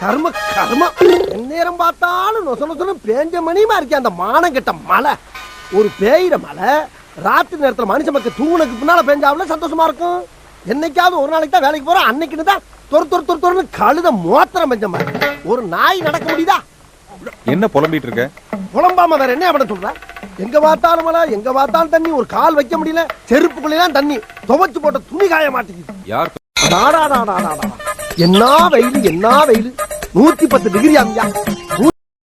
கர்ம கர்ம நேரம் பார்த்தாலும் நொச நொசனு பேஞ்ச மணியுமா இருக்கே அந்த மானம் கெட்ட மழை. ஒரு பேயிற மழை ராத்திரி நேரத்துல மனுஷ மக்கள் தூங்குனதுக்கு பின்னால பெஞ்சாவில சந்தோஷமா இருக்கும். என்னைக்காவது ஒரு நாளைக்கு தான் வேலைக்கு போறோம், அன்னைக்குன்னு தான் தொறு கழுத மோத்திரம் பெஞ்ச மாதிரி. ஒரு நாய் நடக்க முடியுதா? என்ன புலம்பிட்டு இருக்க? புலம்பாம வேற என்ன பண்ண சொல்ற? எங்க பார்த்தாலும் மழை, எங்க பார்த்தாலும் தண்ணி, ஒரு கால் வைக்க முடியல, செருப்புக்குள்ளதான் தண்ணி, துவைச்சு போட்ட துணி காய மாட்டேங்குது. யார்? என்ன வெயில், என்ன வெயில், 110 டிகிரி ஆமியா.